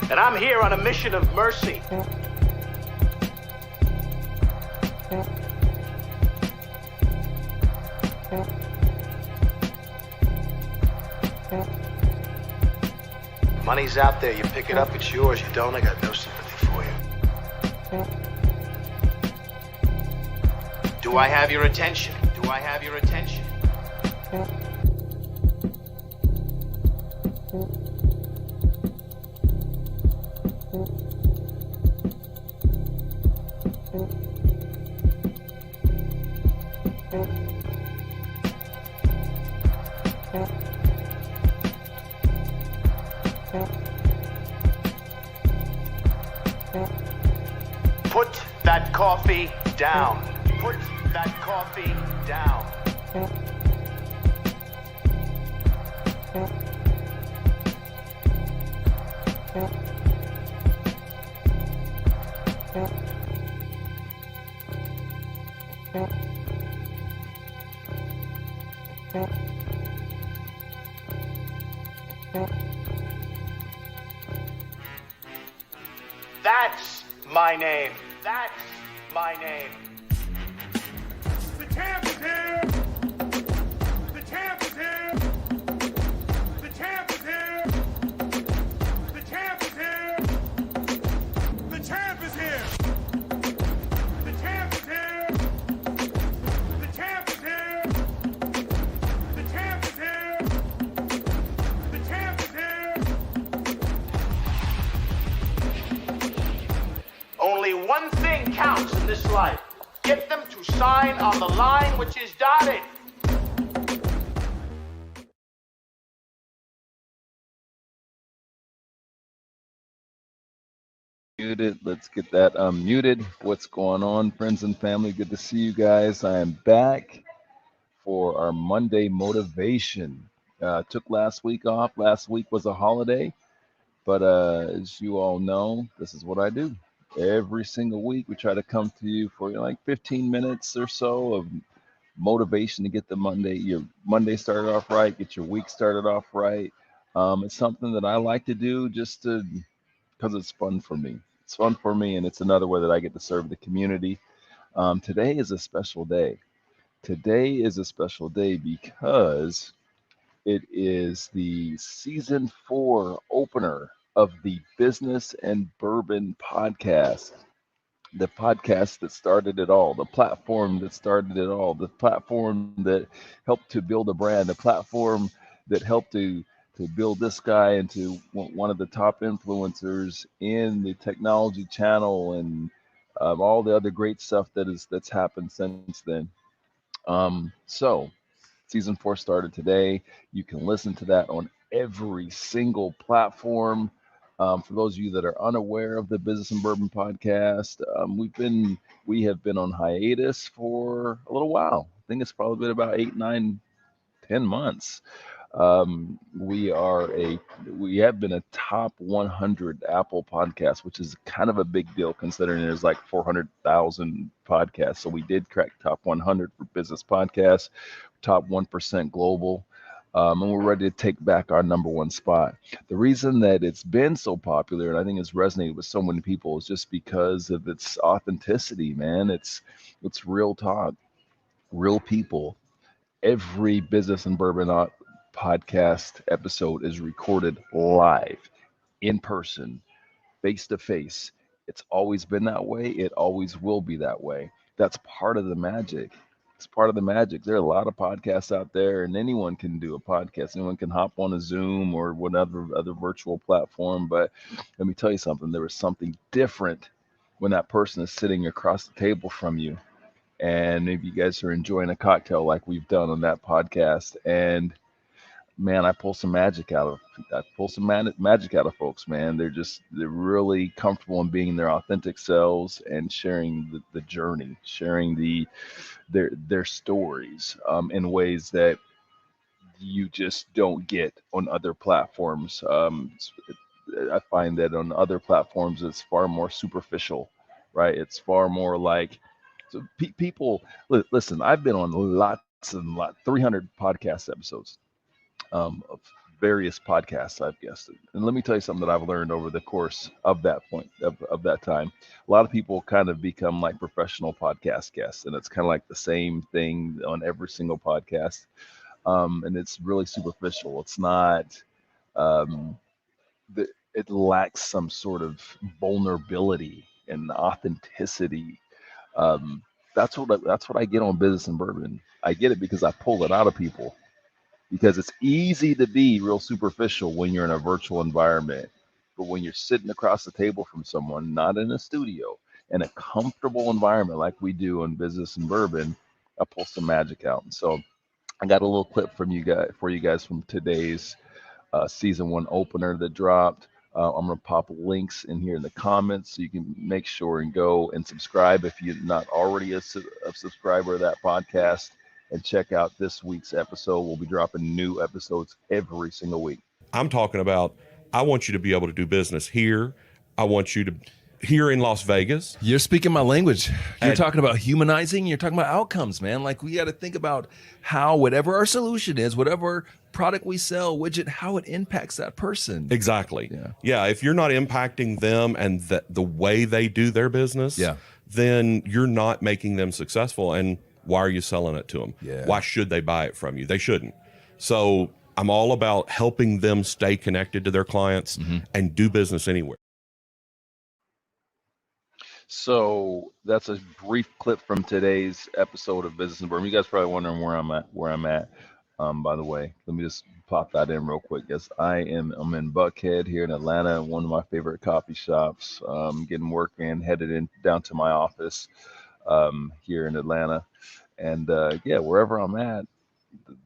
And I'm here on a mission of mercy. Money's out there, you pick it up, it's yours. You don't, I got no sympathy for you. Do I have your attention? Do I have your attention? Put that coffee down. Put that coffee down. That's my name. That's my name. The champ is here! The champ is here! The champ is here! The champ is here! The champ is here! The champ is here! The champ is here! The champ is here! The champ is here! Only one thing counts in this life. Get them to sign on the line which is dotted. Muted. Let's get that unmuted. What's going on, friends and family? Good to see you guys. I am back for our Monday motivation. Took last week off. Last week was a holiday, but as you all know, this is what I do. Every single week, we try to come to you for like 15 minutes or so of motivation to get your Monday started off right, get your week started off right. It's something that I like to do just because it's fun for me. It's fun for me, and it's another way that I get to serve the community. Today is a special day. Today is a special day because it is the season 4 opener of the Business and Bourbon podcast. The podcast that started it all, the platform that started it all, the platform that helped to build a brand, the platform that helped to build this guy into one of the top influencers in the technology channel, and all the other great stuff that's happened since then. So season 4 started today. You can listen to that on every single platform. For those of you that are unaware of the Business and Bourbon podcast, we have been on hiatus for a little while. I think it's probably been about 8, 9, 10 months. We have been a top 100 Apple podcast, which is kind of a big deal considering there's like 400,000 podcasts. So we did crack top 100 for business podcasts, top 1% global. And we're ready to take back our number 1 spot. The reason that it's been so popular, and I think it's resonated with so many people, is just because of its authenticity, man. It's real talk, real people. Every Business and Bourbon podcast episode is recorded live, in person, face to face. It's always been that way. It always will be that way. That's part of the magic. It's part of the magic. There are a lot of podcasts out there, and anyone can do a podcast. Anyone can hop on a Zoom or whatever other virtual platform. But let me tell you something. There is something different when that person is sitting across the table from you, and maybe you guys are enjoying a cocktail like we've done on that podcast. And man, I pull some magic out of folks, man. They're really comfortable in being their authentic selves and sharing the journey, sharing their stories in ways that you just don't get on other platforms. I find that on other platforms it's far more superficial, right? It's far more like, so people, listen, I've been on lots and 300 podcast episodes of various podcasts I've guested. And let me tell you something that I've learned over the course of that of that time. A lot of people kind of become like professional podcast guests, and it's kind of like the same thing on every single podcast. And it's really superficial. It's not, um, it lacks some sort of vulnerability and authenticity. Um, that's what I get on Business and Bourbon. I get it because I pull it out of people, because it's easy to be real superficial when you're in a virtual environment. But when you're sitting across the table from someone, not in a studio, in a comfortable environment like we do in Business and Bourbon, I pull some magic out. And so I got a little clip from you guys for you guys from today's season one opener that dropped. I'm gonna pop links in here in the comments so you can make sure and go and subscribe if you're not already a subscriber of that podcast, and check out this week's episode. We'll be dropping new episodes every single week. I'm talking about, I want you to be able to do business here. I want you to, here in Las Vegas. You're speaking my language. You're And- talking about humanizing. You're talking about outcomes, man. Like, we got to think about how whatever our solution is, whatever product we sell, widget, how it impacts that person. Exactly. Yeah. If you're not impacting them and the way they do their business, Yeah. then you're not making them successful. And why are you selling it to them? Yeah. Why should they buy it from you? They shouldn't. So I'm all about helping them stay connected to their clients and do business anywhere. So that's a brief clip from today's episode of Business and Bourbon. You guys probably wondering where I'm at. By the way, let me just pop that in real quick. Yes, I'm in Buckhead here in Atlanta, one of my favorite coffee shops. Getting work in, headed in down to my office here in Atlanta, and yeah, wherever I'm at,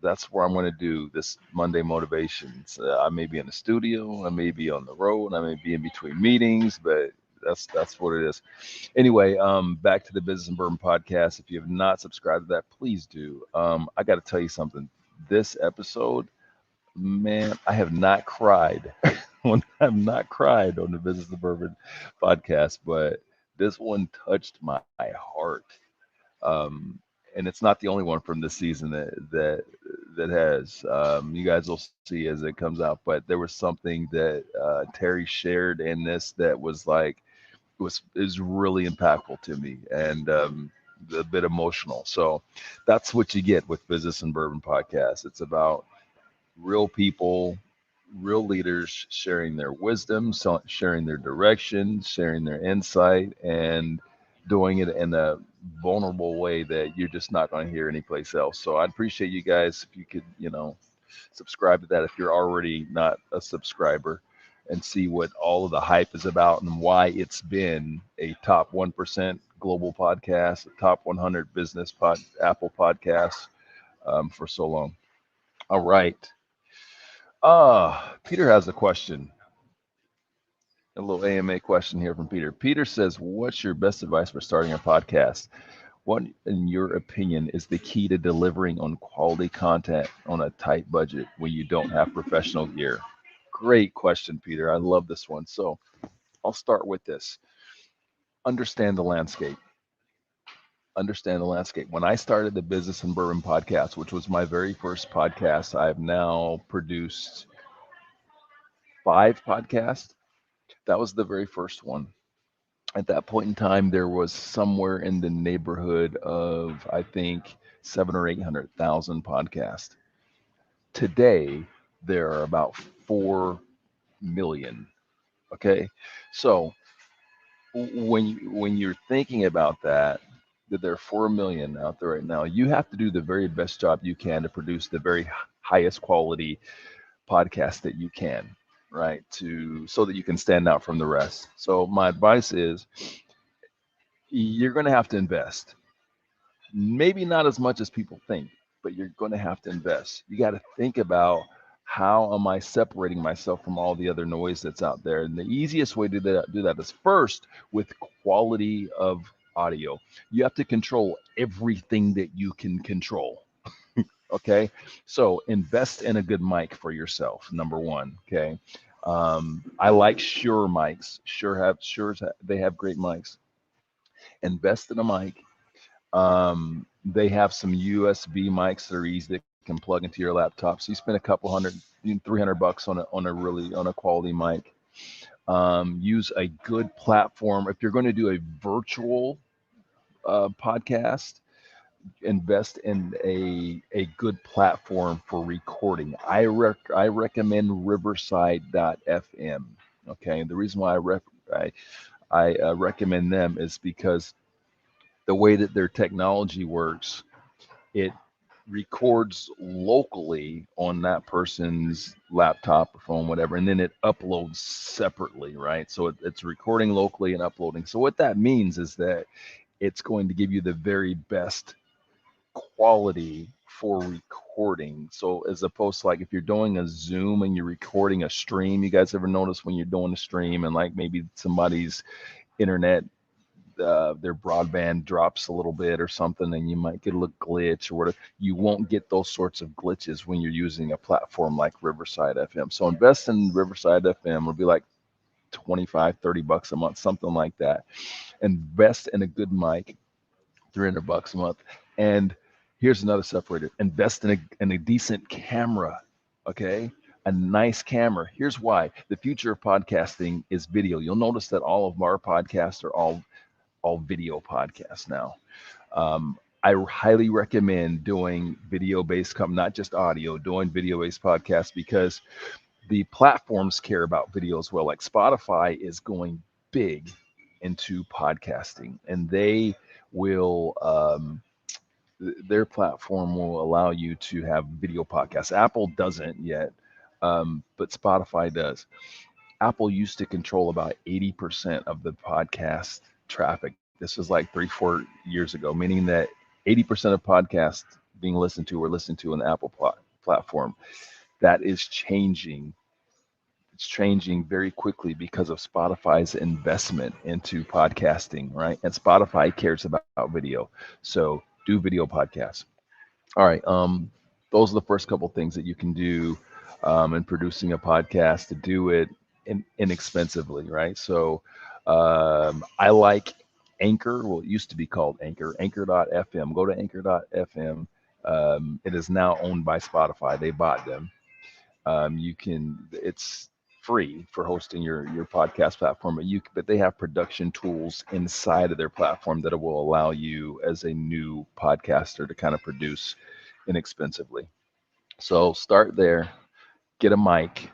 that's where I'm going to do this Monday motivations. I may be in the studio, I may be on the road, I may be in between meetings, but that's what it is. Anyway, back to the Business and Bourbon podcast. If you have not subscribed to that, please do. I got to tell you something. This episode, man, I have not cried. I've not cried on the Business and Bourbon podcast, but this one touched my heart. And it's not the only one from this season that has. You guys will see as it comes out. But there was something that Terry shared in this that was like, is really impactful to me, and a bit emotional. So that's what you get with Business and Bourbon podcast. It's about real people, real leaders sharing their wisdom, sharing their direction, sharing their insight, and doing it in a vulnerable way that you're just not going to hear anyplace else. So I'd appreciate you guys if you could, subscribe to that if you're already not a subscriber, and see what all of the hype is about and why it's been a top 1% global podcast, a top 100 business Apple podcasts for so long. All right. Peter has a question. A little AMA question here from Peter. Peter says, what's your best advice for starting a podcast? What, in your opinion, is the key to delivering on quality content on a tight budget when you don't have professional gear? Great question, Peter. I love this one. So I'll start with this. Understand the landscape. Understand the landscape. When I started the Business and Bourbon podcast, which was my very first podcast, I've now produced 5 podcasts. That was the very first one. At that point in time, there was somewhere in the neighborhood of, I think, 700,000 or 800,000 podcasts. Today, there are about 4 million. Okay, so when you're thinking about that there are 4 million out there right now, you have to do the very best job you can to produce the very highest quality podcast that you can, right? So that you can stand out from the rest. So my advice is, you're going to have to invest. Maybe not as much as people think, but you're going to have to invest. You got to think about, how am I separating myself from all the other noise that's out there? And the easiest way to do that is first with quality of audio. You have to control everything that you can control. Okay, so invest in a good mic for yourself, number one. Okay, I like Shure mics. They have great mics. invest in a mic. They have some USB mics that are easy that can plug into your laptop. So you spend a couple hundred, $300 on a quality mic. Use a good platform. If you're going to do a virtual podcast, invest in a good platform for recording. I recommend Riverside.fm. Okay, the reason why I recommend them is because the way that their technology works, it records locally on that person's laptop or phone, whatever, and then it uploads separately, right? So it's recording locally and uploading. So what that means is that it's going to give you the very best quality for recording. So as opposed to like if you're doing a Zoom and you're recording a stream, you guys ever notice when you're doing a stream and like maybe somebody's internet, their broadband drops a little bit or something, and you might get a little glitch or whatever. You won't get those sorts of glitches when you're using a platform like Riverside FM. So invest in Riverside FM. It'll be like $25-$30 a month, something like that. Invest in a good mic, $300 a month. And here's another separator. Invest in a decent camera, okay? A nice camera. Here's why. The future of podcasting is video. You'll notice that all of our podcasts are all video podcasts now. I highly recommend doing video-based, not just audio, doing video-based podcasts because the platforms care about video as well. Like Spotify is going big into podcasting, and they will, their platform will allow you to have video podcasts. Apple doesn't yet, but Spotify does. Apple used to control about 80% of the podcast traffic. This was like 3-4 years ago, meaning that 80% of podcasts being listened to were listened to on the Apple platform. That is changing. It's changing very quickly because of Spotify's investment into podcasting, right? And Spotify cares about video. So do video podcasts. All right. Those are the first couple things that you can do in producing a podcast to do it inexpensively, right? So I like Anchor. Well, it used to be called Anchor, Anchor.fm. Go to Anchor.fm. It is now owned by Spotify. They bought them. It's free for hosting your podcast platform, but they have production tools inside of their platform that will allow you as a new podcaster to kind of produce inexpensively. So start there, get a mic,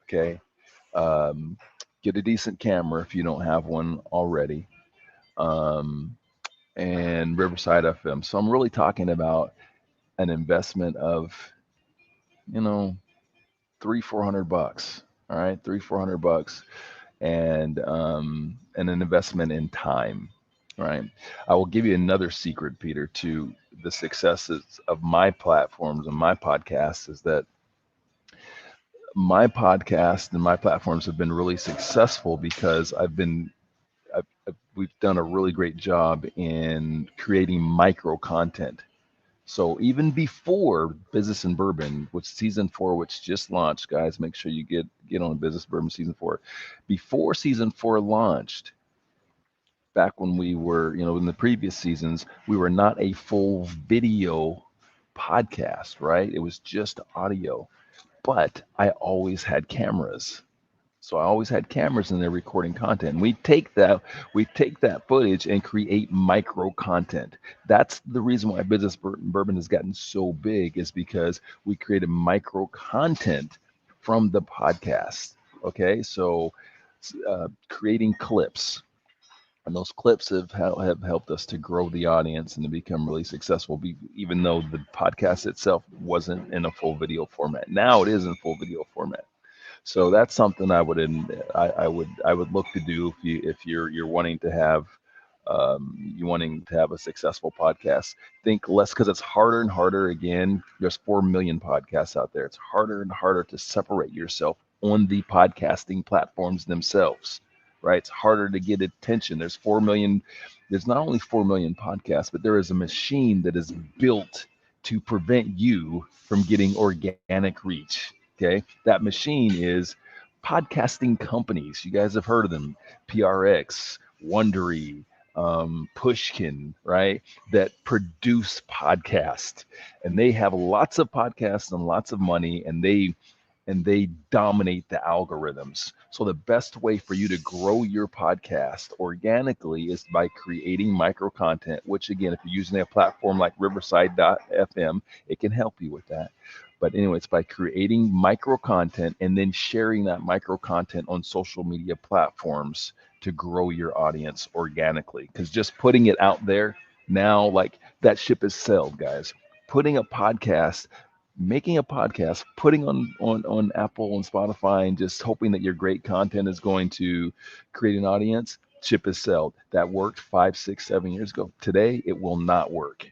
okay? Get a decent camera if you don't have one already, and Riverside FM. So I'm really talking about an investment of, $300-$400. All right, $300-$400, and an investment in time. Right. I will give you another secret, Peter, to the successes of my platforms and my podcasts is that my podcast and my platforms have been really successful because we've done a really great job in creating micro content. So even before Business and Bourbon, which season 4, which just launched, guys, make sure you get on Business Bourbon season 4. Before season 4 launched, back when we were, in the previous seasons, we were not a full video podcast, right? It was just audio, but I always had cameras. So I always had cameras in there recording content. We take that footage and create micro content. That's the reason why Business Bourbon has gotten so big, is because we created micro content from the podcast. Okay, so creating clips, and those clips have helped us to grow the audience and to become really successful. Even though the podcast itself wasn't in a full video format, now it is in full video format. So that's something I would look to do if you're wanting to have a successful podcast. Think less, because it's harder and harder. Again, there's 4 million podcasts out there. It's harder and harder to separate yourself on the podcasting platforms themselves, right? It's harder to get attention. There's 4 million. There's not only 4 million podcasts, but there is a machine that is built to prevent you from getting organic reach. Okay, that machine is podcasting companies. You guys have heard of them: PRX, Wondery, Pushkin, right? That produce podcasts, and they have lots of podcasts and lots of money, and they dominate the algorithms. So the best way for you to grow your podcast organically is by creating micro content, which again, if you're using a platform like Riverside.fm, it can help you with that. But anyway, it's by creating micro content and then sharing that micro content on social media platforms to grow your audience organically. Because just putting it out there now, like that ship is sailed, guys. Putting a podcast, making a podcast, putting on Apple and Spotify, and just hoping that your great content is going to create an audience, ship is sailed. That worked 5, 6, 7 years ago. Today, it will not work.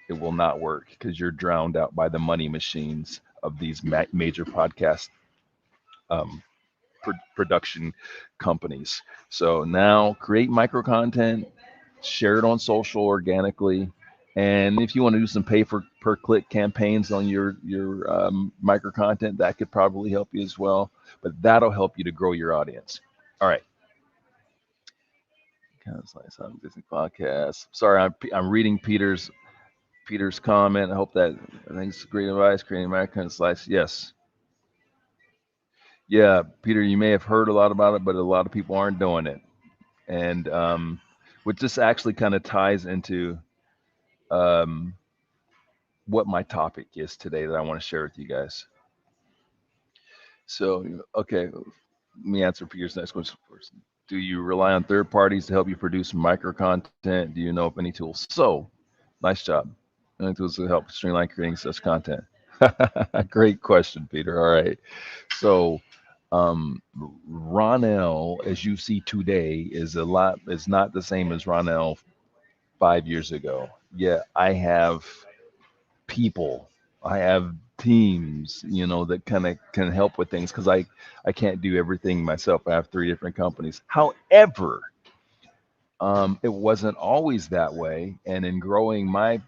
It will not work because you're drowned out by the money machines of these major podcast production companies. So now create micro content, share it on social organically. And if you want to do some pay for per click campaigns on your micro content, that could probably help you as well. But that'll help you to grow your audience. All right. Kind of like some Disney podcast. Sorry, I'm reading Peter's comment. I hope that I think it's great advice. Creating American slice. Yes. Yeah, Peter, you may have heard a lot about it, but a lot of people aren't doing it. And which this actually kind of ties into what my topic is today that I want to share with you guys. So, okay, let me answer Peter's next question first. Do you rely on third parties to help you produce micro content? Do you know of any tools? So, nice job. Any tools to help streamline creating such content? Great question, Peter. All right. So, Ronell, as you see today, is not the same as Ronell 5 years ago. Yeah, I have people, I have teams, that kind of can help with things because I can't do everything myself. I have 3 different companies. However, it wasn't always that way. And in growing my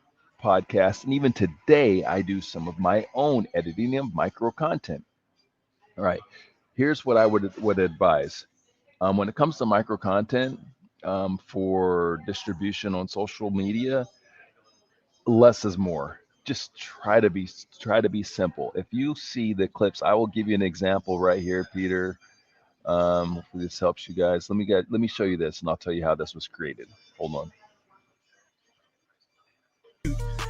podcast, and even today, I do some of my own editing of micro content. All right. Here's what I would advise. When it comes to micro content for distribution on social media, less is more. Just try to be simple. If you see the clips, I will give you an example right here, Peter. Hopefully this helps you guys. Let me show you this, and I'll tell you how this was created. Hold on.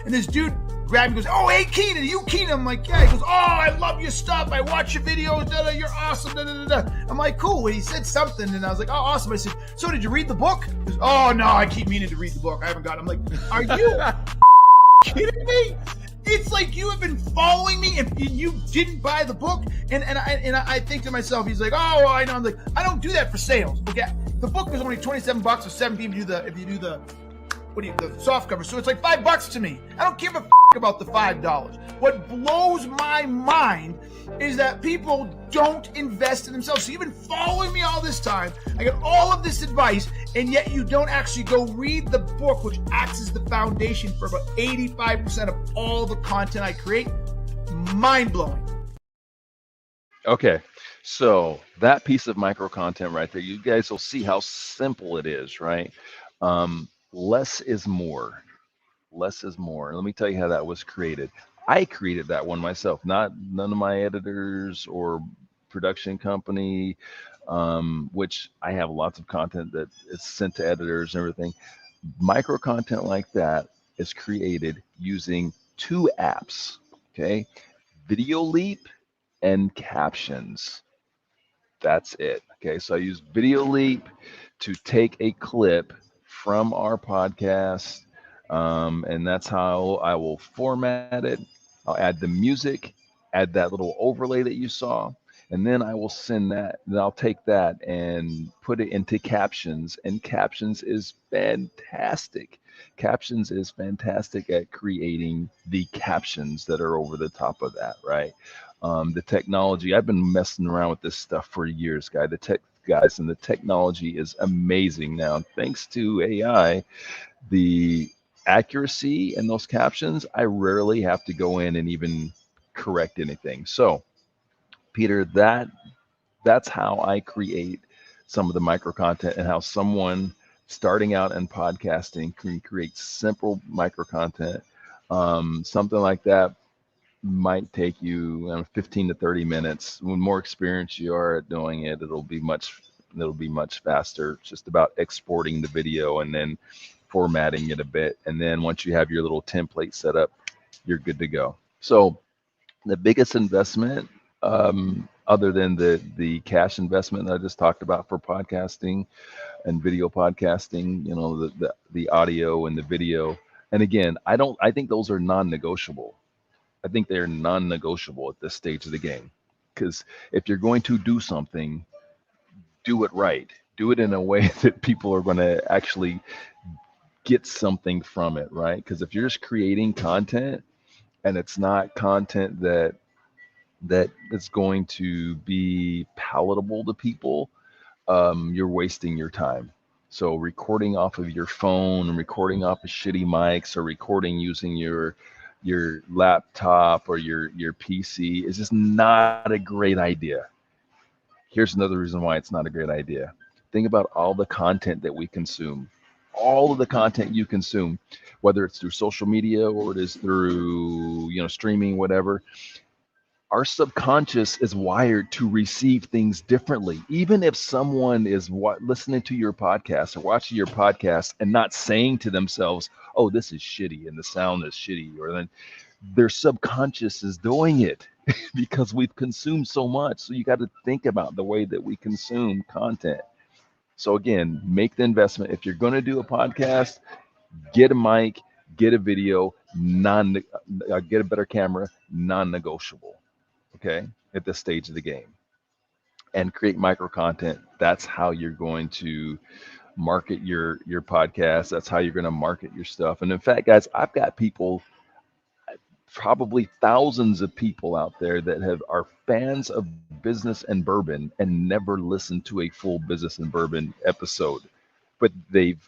And this dude grabbed me and goes, "Oh, hey, Keenan, you Keenan?" I'm like, "Yeah." He goes, "Oh, I love your stuff. I watch your videos. You're awesome." I'm like, "Cool." And he said something, and I was like, "Oh, awesome." I said, "So did you read the book?" He goes, "Oh, no, I keep meaning to read the book. I haven't got it." I'm like, "Are you kidding me? It's like you have been following me and you didn't buy the book." And I think to myself, he's like, "Oh, I know." I'm like, "I don't do that for sales." Okay, the book was only $27 or $17 if you do the soft cover. So it's like $5 to me. I don't give a about the $5. What blows my mind is that people don't invest in themselves. So you've been following me all this time. I got all of this advice, and yet you don't actually go read the book, which acts as the foundation for about 85% of all the content I create. Mind blowing. Okay, so that piece of micro content right there, you guys will see how simple it is, right? Less is more. Less is more. Let me tell you how that was created. I created that one myself, none of my editors or production company, which I have lots of content that is sent to editors and everything. Micro content like that is created using 2 apps, okay? Video Leap and Captions. That's it. Okay, so I use Video Leap to take a clip from our podcast, and that's how I will format it. I'll add the music, add that little overlay that you saw, and then I will send that. Then I'll take that and put it into Captions, and Captions is fantastic. Captions is fantastic at creating the captions that are over the top of that, right? The technology, I've been messing around with this stuff for years, guys, and the technology is amazing now. Thanks to AI, the accuracy in those captions, I rarely have to go in and even correct anything. So, Peter, that's how I create some of the micro content, and how someone starting out in podcasting can create simple micro content. Something like that might take you 15 to 30 minutes. When more experienced you are at doing it, it'll be much faster. It's just about exporting the video and then formatting it a bit. And then once you have your little template set up, you're good to go. So the biggest investment, other than the cash investment that I just talked about for podcasting and video podcasting, the audio and the video. And again, I think those are non-negotiable. I think they're non-negotiable at this stage of the game, because if you're going to do something, do it right. Do it in a way that people are going to actually get something from it, right? Because if you're just creating content and it's not content that is going to be palatable to people, you're wasting your time. So recording off of your phone, recording off of shitty mics, or recording using your laptop or your PC is just not a great idea. Here's another reason why it's not a great idea. Think about all the content that we consume. All of the content you consume, whether it's through social media or it is through streaming, whatever. Our subconscious is wired to receive things differently. Even if someone is listening to your podcast or watching your podcast and not saying to themselves, "Oh, this is shitty," and the sound is shitty, or then their subconscious is doing it because we've consumed so much. So you got to think about the way that we consume content. So again, make the investment. If you're going to do a podcast, get a mic, get a video, get a better camera, non-negotiable. Okay, at this stage of the game, and create micro content. That's how you're going to market your podcast. That's how you're going to market your stuff. And in fact, guys, I've got people, probably thousands of people out there that are fans of Business and Bourbon and never listened to a full Business and Bourbon episode, but they've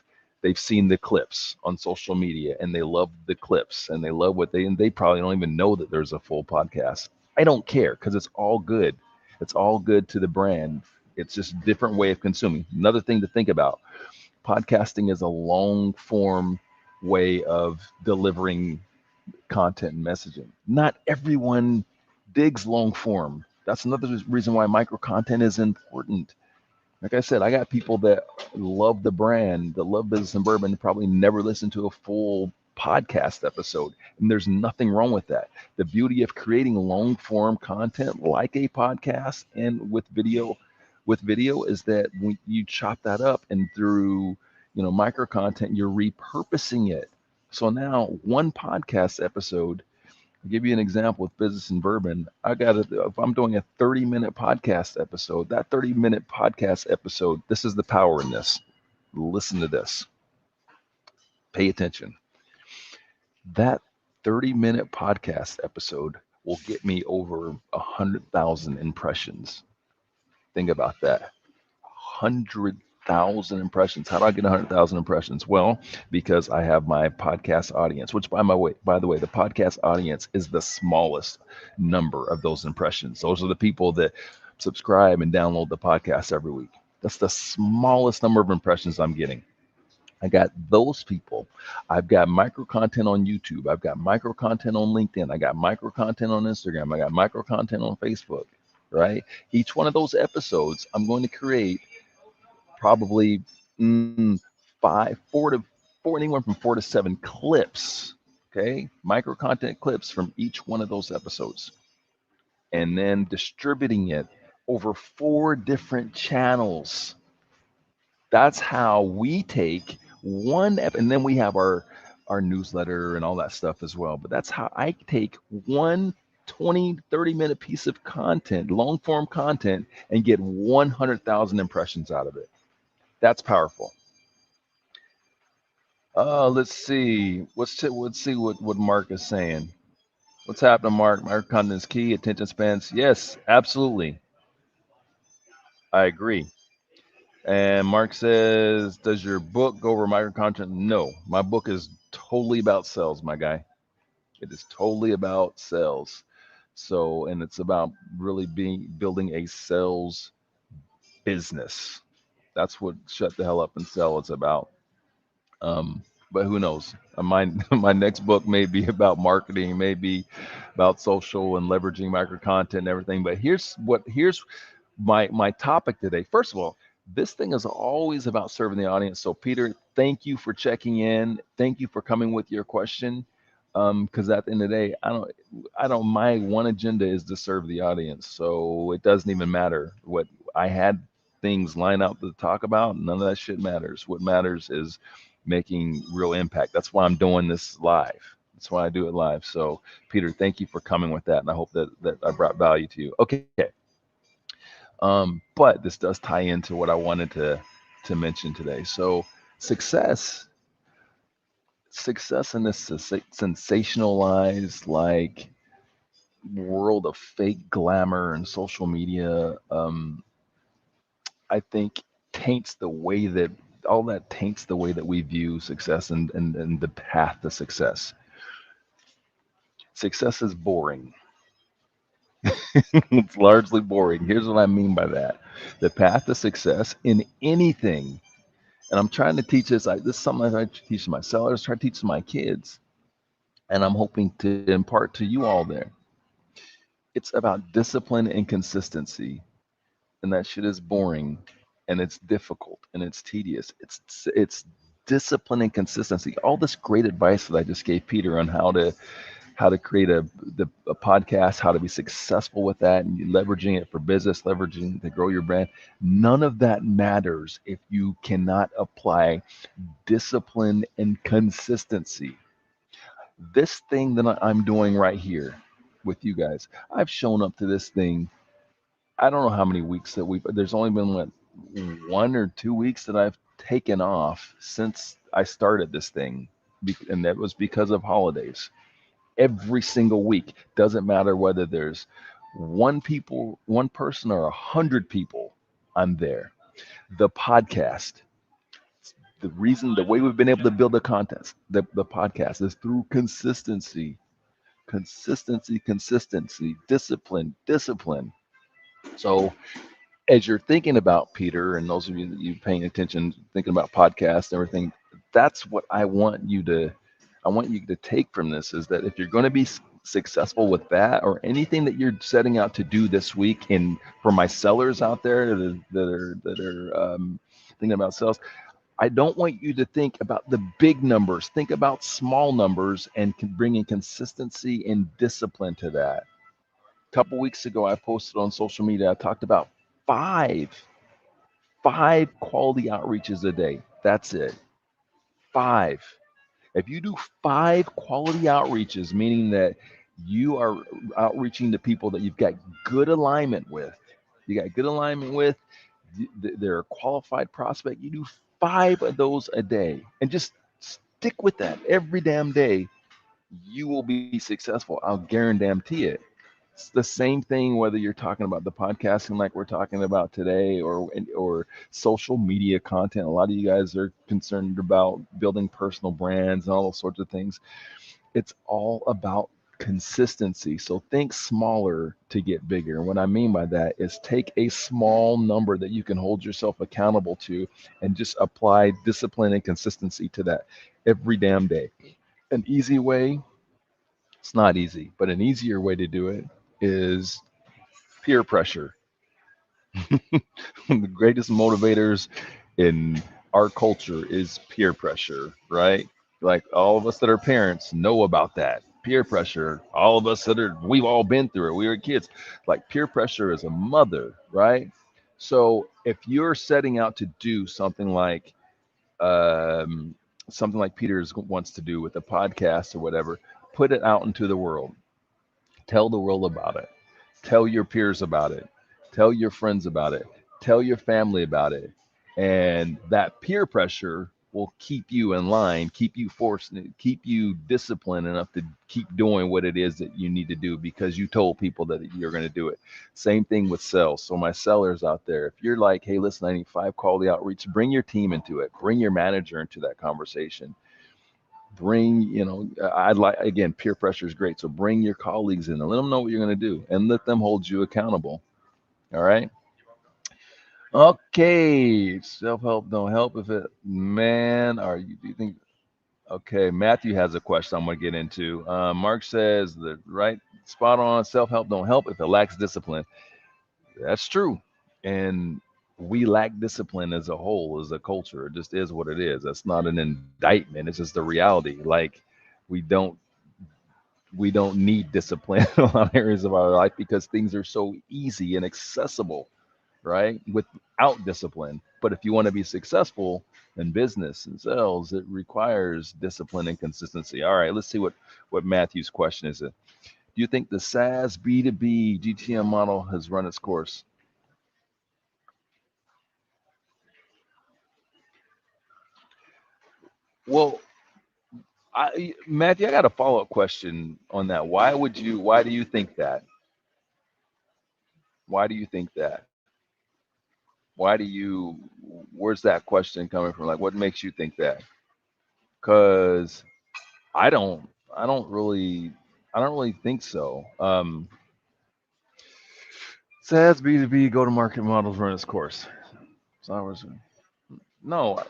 seen the clips on social media and they love the clips and they love and they probably don't even know that there's a full podcast. I don't care, because it's all good. It's all good to the brand. It's just a different way of consuming. Another thing to think about, podcasting is a long form way of delivering content and messaging. Not everyone digs long form. That's another reason why micro content is important. Like I said, I got people that love the brand, that love Business and Bourbon, probably never listen to a full podcast episode, and there's nothing wrong with that. The beauty of creating long form content like a podcast and with video is that when you chop that up and through micro content, you're repurposing it. So now one podcast episode, I'll give you an example with Business and Bourbon. If I'm doing a 30-minute podcast episode, that 30-minute podcast episode, this is the power in this. Listen to this. Pay attention. That 30-minute podcast episode will get me over 100,000 impressions. Think about that. 100,000 impressions. How do I get 100,000 impressions? Well, because I have my podcast audience, which by the way, the podcast audience is the smallest number of those impressions. Those are the people that subscribe and download the podcast every week. That's the smallest number of impressions I'm getting. I got those people. I've got micro content on YouTube. I've got micro content on LinkedIn. I got micro content on Instagram. I got micro content on Facebook, right? Each one of those episodes, I'm going to create probably anywhere from 4 to 7 clips, okay? Micro content clips from each one of those episodes. And then distributing it over 4 different channels. That's how we take and then we have our newsletter and all that stuff as well. But that's how I take one 20, 30-minute piece of content, long form content, and get 100,000 impressions out of it. That's powerful. Let's see. Let's see what Mark is saying. What's happening, Mark? Micro content is key. Attention spans. Yes, absolutely. I agree. And Mark says, does your book go over micro content? No, my book is totally about sales, my guy. It is totally about sales. So, and it's about really building a sales business. That's what Shut the Hell Up and Sell is about. But who knows? My next book may be about marketing, may be about social and leveraging micro content and everything. But here's my topic today. First of all, this thing is always about serving the audience. So Peter, thank you for checking in. Thank you for coming with your question. Because at the end of the day, my one agenda is to serve the audience. So it doesn't even matter what I had things lined up to talk about. None of that shit matters. What matters is making real impact. That's why I'm doing this live. That's why I do it live. So Peter, thank you for coming with that. And I hope that I brought value to you. Okay. But this does tie into what I wanted to mention today. So success in this sensationalized like world of fake glamour and social media, I think taints the way that we view success and the path to success. Success is boring. It's largely boring. Here's what I mean by that. The path to success in anything, and I'm trying to teach this, this is something I try to teach my sellers, try to teach my kids, and I'm hoping to impart to you all there. It's about discipline and consistency, and that shit is boring, and it's difficult, and it's tedious. It's discipline and consistency. All this great advice that I just gave Peter on how to create a podcast, how to be successful with that, and leveraging it for business, leveraging it to grow your brand. None of that matters if you cannot apply discipline and consistency. This thing that I'm doing right here with you guys, I've shown up to this thing. I don't know how many weeks there's only been 1 or 2 weeks that I've taken off since I started this thing. And that was because of holidays. Every single week, doesn't matter whether there's one person or 100 people, I'm there. The podcast, the way we've been able to build the content, the podcast is through consistency, discipline. So as you're thinking about Peter, and those of you that you're paying attention, thinking about podcasts and everything, that's what I want you to take from this, is that if you're going to be successful with that or anything that you're setting out to do this week, and for my sellers out there that are thinking about sales, I don't want you to think about the big numbers. Think about small numbers and bringing consistency and discipline to that. A couple weeks ago, I posted on social media, I talked about five quality outreaches a day. That's it. 5. If you do 5 quality outreaches, meaning that you are outreaching to people that you've got good alignment with, they're a qualified prospect, you do 5 of those a day and just stick with that every damn day, you will be successful. I'll guarantee it. It's the same thing whether you're talking about the podcasting like we're talking about today, or social media content. A lot of you guys are concerned about building personal brands and all those sorts of things. It's all about consistency. So think smaller to get bigger. And what I mean by that is take a small number that you can hold yourself accountable to and just apply discipline and consistency to that every damn day. An easy way, it's not easy, but an easier way to do it is peer pressure. The greatest motivators in our culture is peer pressure, right? Like all of us that are parents know about that. Peer pressure, all of us we've all been through it. We were kids. Like peer pressure is a mother, right? So if you're setting out to do something like Peter wants to do with a podcast or whatever, put it out into the world. Tell the world about it. Tell your peers about it. Tell your friends about it. Tell your family about it. And that peer pressure will keep you in line, keep you disciplined enough to keep doing what it is that you need to do because you told people that you're going to do it. Same thing with sales. So my sellers out there, if you're like, hey, listen, I need 5 quality outreach, bring your team into it. Bring your manager into that conversation. Again, peer pressure is great. So bring your colleagues in and let them know what you're going to do and let them hold you accountable. All right. Okay, self-help don't help if it, man, do you think, okay, Matthew has a question I'm gonna get into. Mark says the right spot on, self-help don't help if it lacks discipline. That's true. And we lack discipline as a whole, as a culture. It just is what it is. That's not an indictment. It's just the reality. Like we don't we don't need discipline in a lot of areas of our life because things are so easy and accessible, right? Without discipline. But if you want to be successful in business and sales, it requires discipline and consistency. All right, let's see what Matthew's question is. Do you think the SaaS B2B GTM model has run its course? Well, Matthew, I got a follow-up question on that. Why do you think that? Why do you think that? Why do you, where's that question coming from? Like, what makes you think that? Because I don't, I don't really, I don't really think so. SaaS B2B go-to-market models run its course. So no,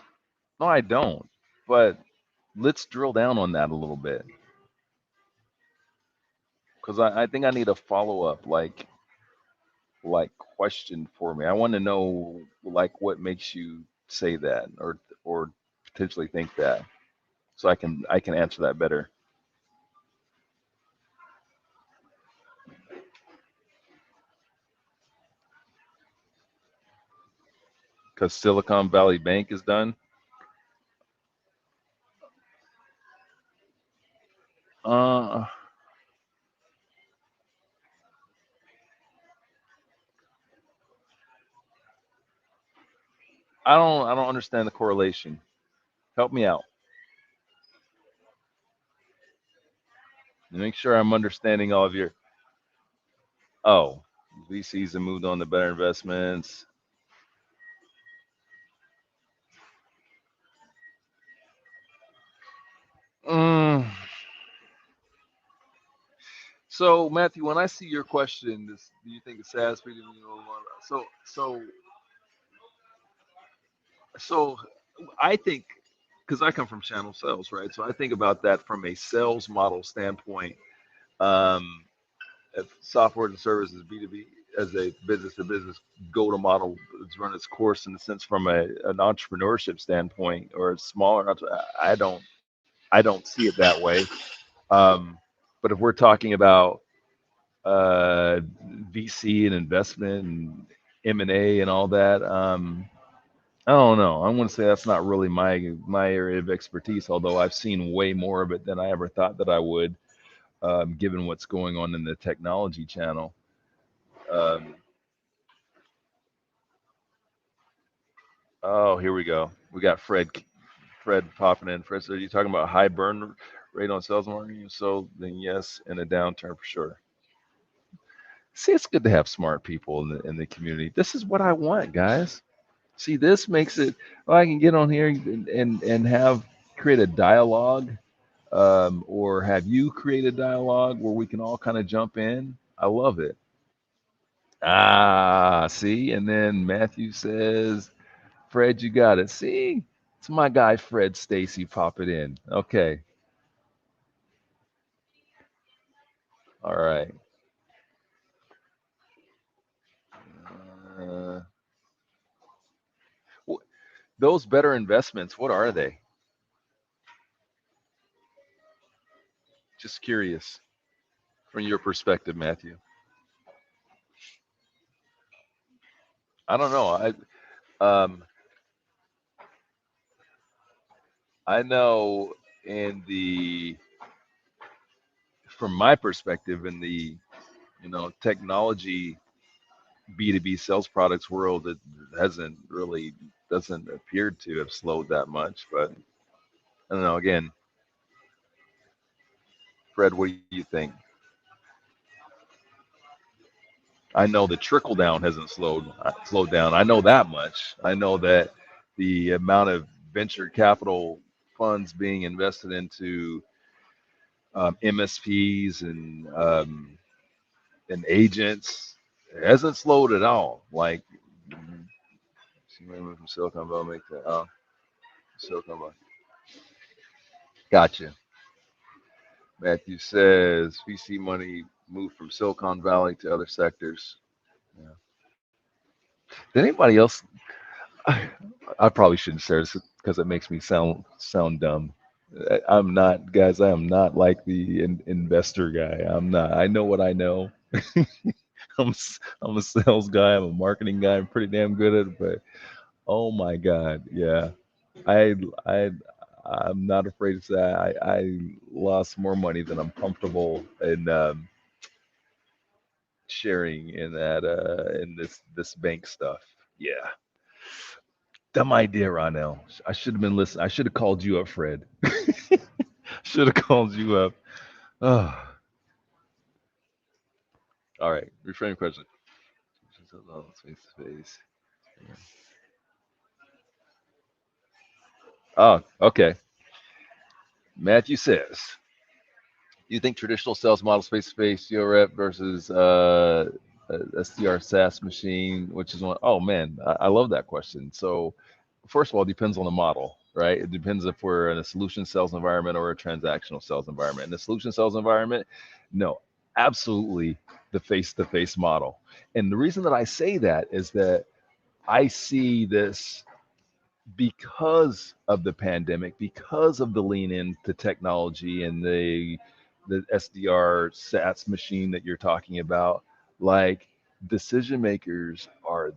no, I don't. But let's drill down on that a little bit because I think I need a follow-up, like question for me. I want to know like what makes you say that or potentially think that so I can answer that better. Because Silicon Valley Bank is done. Uh, I don't understand the correlation. Help me out. Make sure I'm understanding all of your. Oh, VCs have moved on to better investments. Mm. So Matthew, when I see your question, do you think it's SaaS? So I think because I come from channel sales, right? So I think about that from a sales model standpoint. Um, if software and services B2B as a business to business go to model has run its course in the sense from an entrepreneurship standpoint or a smaller, I don't see it that way. Um, but if we're talking about uh, VC and investment and M&A and all that, I don't know. I'm going to say that's not really my area of expertise, although I've seen way more of it than I ever thought that I would, given what's going on in the technology channel. Um, oh, here we go. We got Fred popping in. Fred said, "Are you talking about high burn rate on sales and marketing? So then yes, in a downturn for sure." See, it's good to have smart people in the community. This is what I want, guys. See, this makes it. Well, I can get on here and have create a dialogue, or have you create a dialogue where we can all kind of jump in. I love it. Ah, see, and then Matthew says, "Fred, you got it." See, it's my guy Fred Stacy pop it in. Okay, all right. Uh, those better investments, what are they? Just curious from your perspective, Matthew. I don't know. Um, I know in the from my perspective in the technology B2B sales products world, it hasn't really doesn't appear to have slowed that much. But I don't know. Again, Fred, what do you think? I know the trickle down hasn't slowed down. I know that much. I know that the amount of venture capital funds being invested into MSPs and agents hasn't slowed at all. Like money moved from Silicon Valley to Silicon Valley. Gotcha. Matthew says VC money moved from Silicon Valley to other sectors. Yeah. Did anybody else? I probably shouldn't share this because it makes me sound dumb. I'm not, guys. I am not like the investor guy. I'm not. I know what I know. I'm a sales guy. I'm a marketing guy. I'm pretty damn good at it. But oh my God, yeah. I I I'm not afraid to say I lost more money than I'm comfortable in sharing in this bank stuff. Yeah. Dumb idea, Ronell. I should have been listening. I should have called you up, Fred. Should have called you up. Oh. All right. Reframe question. Face to face. Oh, okay. Matthew says, do you think traditional sales model face to face, rep versus SDR SaaS machine, which is one? Oh man, I love that question. So, first of all, it depends on the model, right? It depends if we're in a solution sales environment or a transactional sales environment. In the solution sales environment, no, absolutely the face-to-face model. And the reason that I say that is that I see this because of the pandemic, because of the lean into technology and the SDR SaaS machine that you're talking about. Like, decision makers are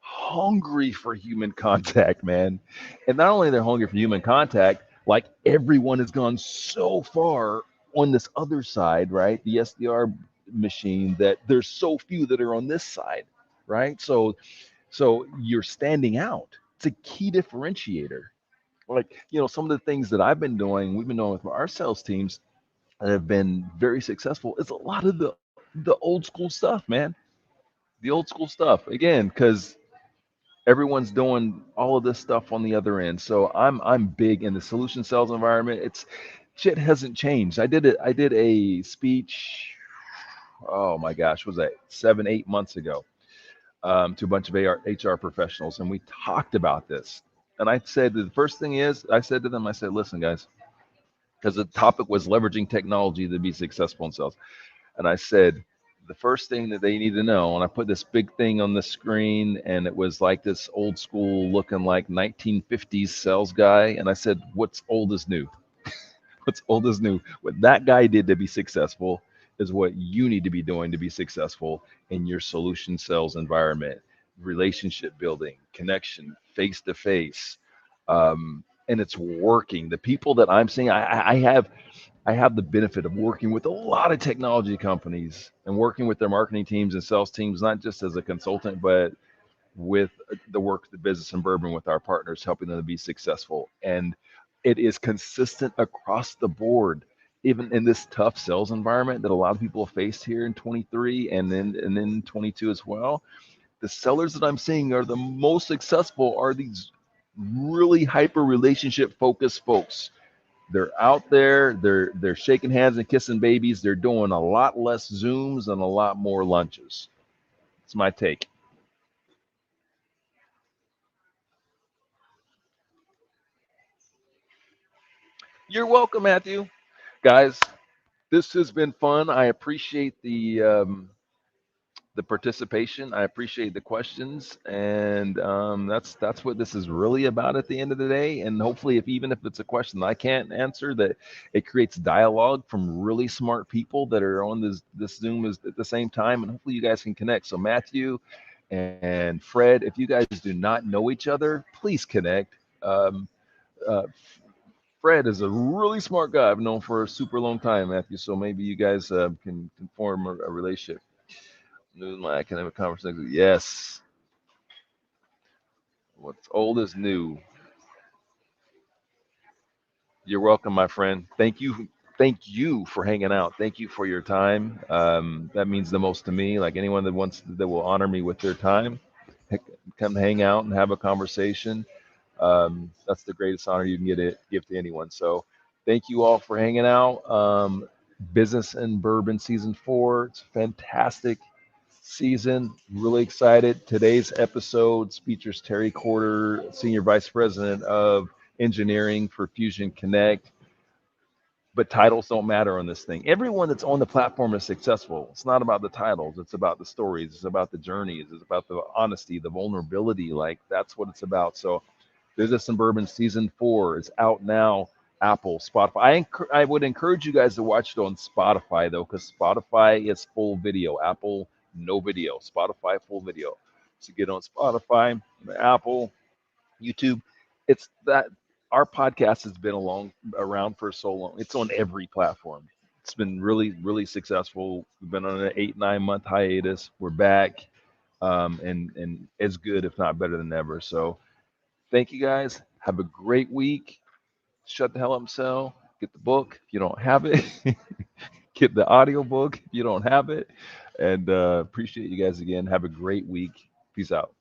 hungry for human contact, man. And not only they're hungry for human contact, like everyone has gone so far on this other side, right? The SDR machine, that there's so few that are on this side, right? So you're standing out. It's a key differentiator. Like, some of the things that we've been doing with our sales teams that have been very successful is a lot of the old school stuff, man. The old school stuff. Again, because everyone's doing all of this stuff on the other end. So I'm big in the solution sales environment. It's shit hasn't changed. I did a speech, oh my gosh, was that 7-8 months ago, to a bunch of HR professionals, and we talked about this. And I said the first thing is, I said to them, I said, listen, guys, because the topic was leveraging technology to be successful in sales. And I said, the first thing that they need to know, and I put this big thing on the screen, and it was like this old school looking like 1950s sales guy. And I said, what's old is new? What's old is new? What that guy did to be successful is what you need to be doing to be successful in your solution sales environment. Relationship building, connection, face to face, and it's working. The people that I'm seeing, I have the benefit of working with a lot of technology companies and working with their marketing teams and sales teams, not just as a consultant, but with the work, the business and bourbon with our partners, helping them to be successful. And it is consistent across the board, even in this tough sales environment that a lot of people have faced here in 23 and then 22 as well. The sellers that I'm seeing are the most successful are these really hyper relationship focused folks. They're out there, they're shaking hands and kissing babies. They're doing a lot less Zooms and a lot more lunches. It's my take. You're welcome, Matthew. Guys, this has been fun. I appreciate the participation. I appreciate the questions, and that's what this is really about at the end of the day. And hopefully, even if it's a question that I can't answer, that it creates dialogue from really smart people that are on this Zoom at the same time, and hopefully you guys can connect. So Matthew and Fred, if you guys do not know each other, please connect. Fred is a really smart guy I've known for a super long time, Matthew. So maybe you guys can form a relationship. New my academic conversation. Yes. What's old is new. You're welcome, my friend. Thank you. Thank you for hanging out. Thank you for your time. That means the most to me. Like anyone that will honor me with their time, come hang out and have a conversation. That's the greatest honor you can give to anyone. So thank you all for hanging out. Business and Bourbon Season 4. It's fantastic. season. Really excited. Today's episode features Terry Corder, Senior Vice President of Engineering for Fusion Connect. But titles don't matter on this thing. Everyone that's on the platform is successful. It's not about the titles. It's about the stories. It's about the journeys. It's about the honesty, the vulnerability. Like, that's what it's about. So Business and Bourbon Season 4 is out now. Apple, Spotify. I would encourage you guys to watch it on Spotify, though, because Spotify is full video. Apple, no video. Spotify, full video. So get on Spotify, Apple, YouTube. It's that our podcast has been around for so long. It's on every platform. It's been really, really successful. We've been on an 8-9 month hiatus. We're back, and as good, if not better than ever. So thank you guys. Have a great week. Shut the hell up, sell. Get the book if you don't have it. Get the audio book if you don't have it. And appreciate you guys again. Have a great week. Peace out.